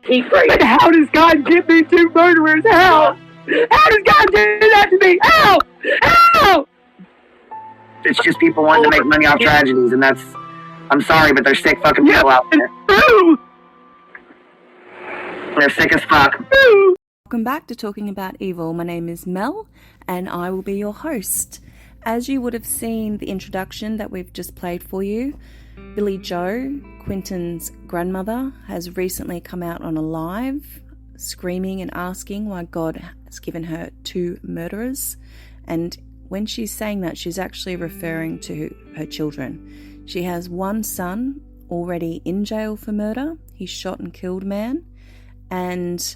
He prayed. But how does God give me two murderers? How? How does God do that to me? How? How? It's just people wanting to make money off tragedies, and that's, I'm sorry, but there's sick fucking people out there. They're sick as fuck. Welcome back to Talking About Evil. My name is Mel, and I will be your host. As you would have seen the introduction that we've just played for you, Billie Jo, Quinton's grandmother, has recently come out on a live, screaming and asking why God has given her two murderers. And when she's saying that, she's actually referring to her children. She has one son already in jail for murder. He shot and killed a man. And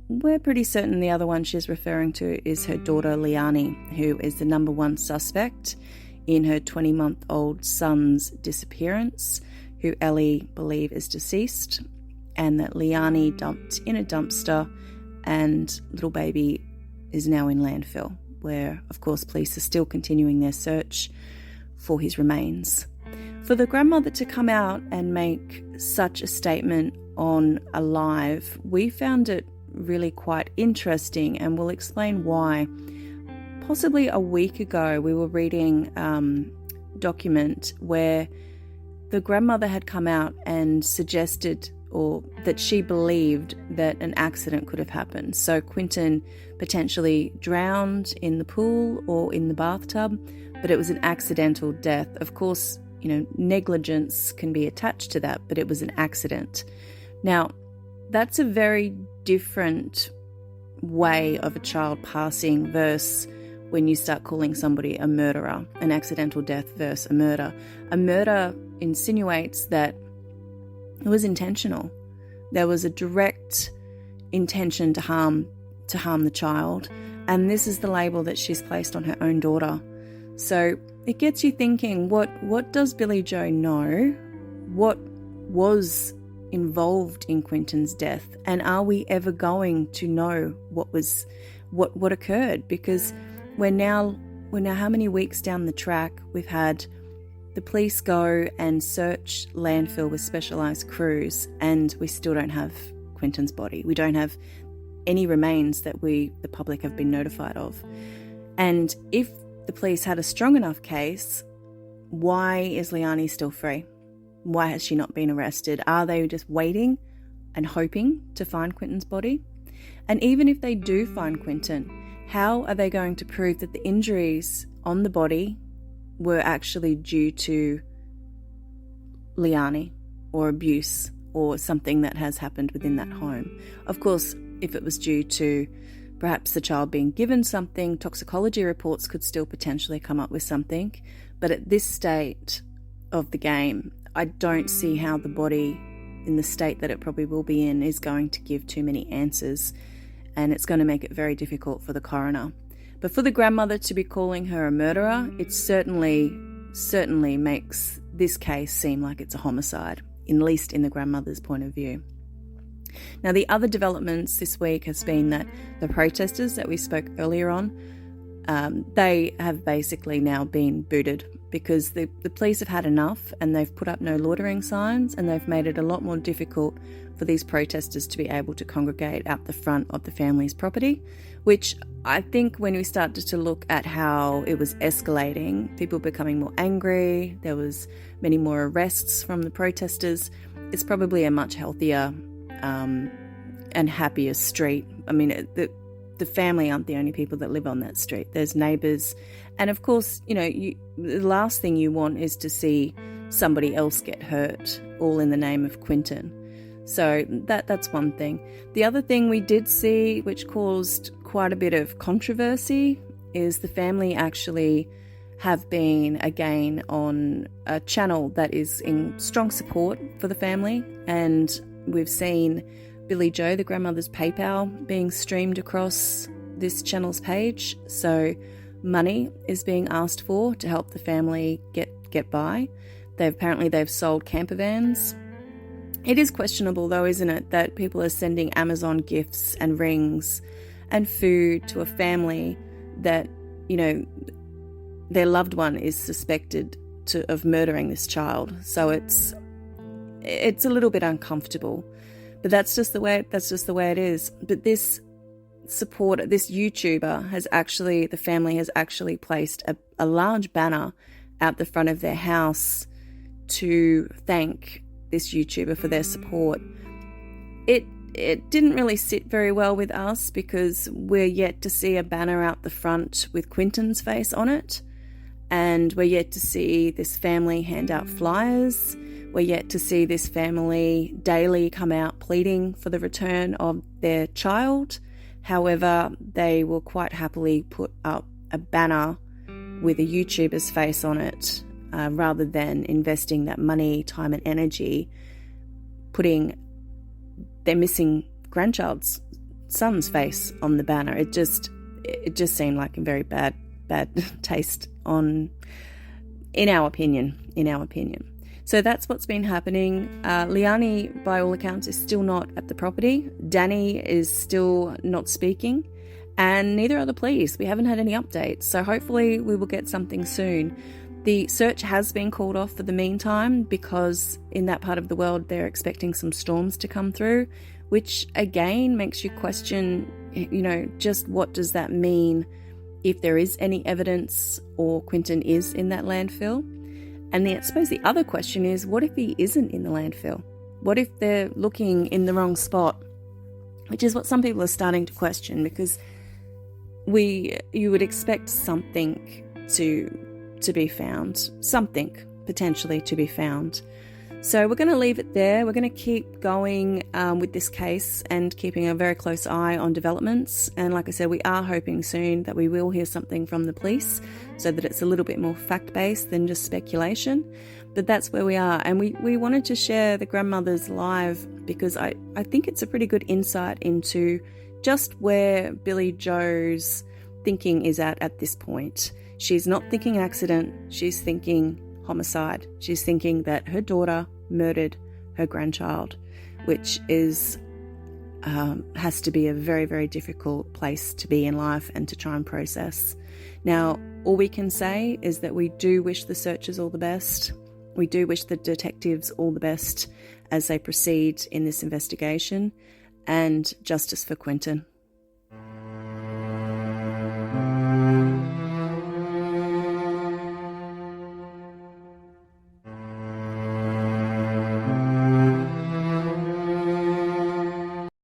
we're pretty certain the other one she's referring to is her daughter Leilani, who is the number one suspect in her 20-month-old son's disappearance, who Ellie believe is deceased, and that Leilani dumped in a dumpster, and little baby is now in landfill, where, of course, police are still continuing their search for his remains. For the grandmother to come out and make such a statement on a live, we found it really quite interesting, and we'll explain why. Possibly a week ago, we were reading a document where the grandmother had come out and suggested, or that she believed, that an accident could have happened. So Quinton potentially drowned in the pool or in the bathtub, but it was an accidental death. Of course, negligence can be attached to that, but it was an accident. Now, that's a very different way of a child passing versus when you start calling somebody a murderer, an accidental death versus a murder. A murder insinuates that it was intentional. There was a direct intention to harm the child, and this is the label that she's placed on her own daughter. So it gets you thinking, what does Billie Jo know? What was involved in Quinton's death, and are we ever going to know what occurred? Because we're now how many weeks down the track? We've had the police go and search landfill with specialised crews, and we still don't have Quinton's body. We don't have any remains that the public have been notified of. And if the police had a strong enough case, why is Leilani still free? Why has she not been arrested? Are they just waiting and hoping to find Quinton's body? And even if they do find Quinton, how are they going to prove that the injuries on the body were actually due to Leilani or abuse or something that has happened within that home? Of course, if it was due to perhaps the child being given something, toxicology reports could still potentially come up with something. But at this state of the game, I don't see how the body, in the state that it probably will be in, is going to give too many answers, and it's going to make it very difficult for the coroner. But for the grandmother to be calling her a murderer, it certainly makes this case seem like it's a homicide, at least in the grandmother's point of view. Now, the other developments this week has been that the protesters that we spoke earlier on, they have basically now been booted because the police have had enough, and they've put up no loitering signs, and they've made it a lot more difficult for these protesters to be able to congregate out the front of the family's property, which I think when we started to look at how it was escalating, people becoming more angry, there was many more arrests from the protesters, it's probably a much healthier and happier street. I mean, the family aren't the only people that live on that street. There's neighbours. And of course, the last thing you want is to see somebody else get hurt, all in the name of Quinton. So that's one thing. The other thing we did see, which caused quite a bit of controversy, is the family actually have been again on a channel that is in strong support for the family. And we've seen Billie Jo, the grandmother's PayPal, being streamed across this channel's page. So money is being asked for to help the family get by. They've sold camper vans. It is questionable though, isn't it, that people are sending Amazon gifts and rings and food to a family that, their loved one is suspected of murdering this child. So it's a little bit uncomfortable. But that's just the way it is. But this YouTuber the family has actually placed a large banner out the front of their house to thank this YouTuber for their support. It didn't really sit very well with us because we're yet to see a banner out the front with Quinton's face on it, and we're yet to see this family hand out flyers. We're yet to see this family daily come out pleading for the return of their child. However, they will quite happily put up a banner with a YouTuber's face on it rather than investing that money, time and energy putting their missing grandchild's son's face on the banner. It just seemed like a very bad taste in our opinion. So that's what's been happening. Leilani, by all accounts, is still not at the property. Danny is still not speaking, and neither are the police. We haven't had any updates, so hopefully we will get something soon. The search has been called off for the meantime because in that part of the world they're expecting some storms to come through, which again makes you question, just what does that mean if there is any evidence or Quinton is in that landfill? And I suppose the other question is, what if he isn't in the landfill? What if they're looking in the wrong spot? Which is what some people are starting to question, because you would expect something to be found, something potentially to be found. So we're going to leave it there. We're going to keep going with this case and keeping a very close eye on developments. And like I said, we are hoping soon that we will hear something from the police so that it's a little bit more fact-based than just speculation. But that's where we are. And we wanted to share the grandmother's live because I think it's a pretty good insight into just where Billie Jo's thinking is at this point. She's not thinking accident. She's thinking homicide. She's thinking that her daughter murdered her grandchild, which is has to be a very, very difficult place to be in life and to try and process. Now, all we can say is that we do wish the searchers all the best. We do wish the detectives all the best as they proceed in this investigation, and justice for Quinton.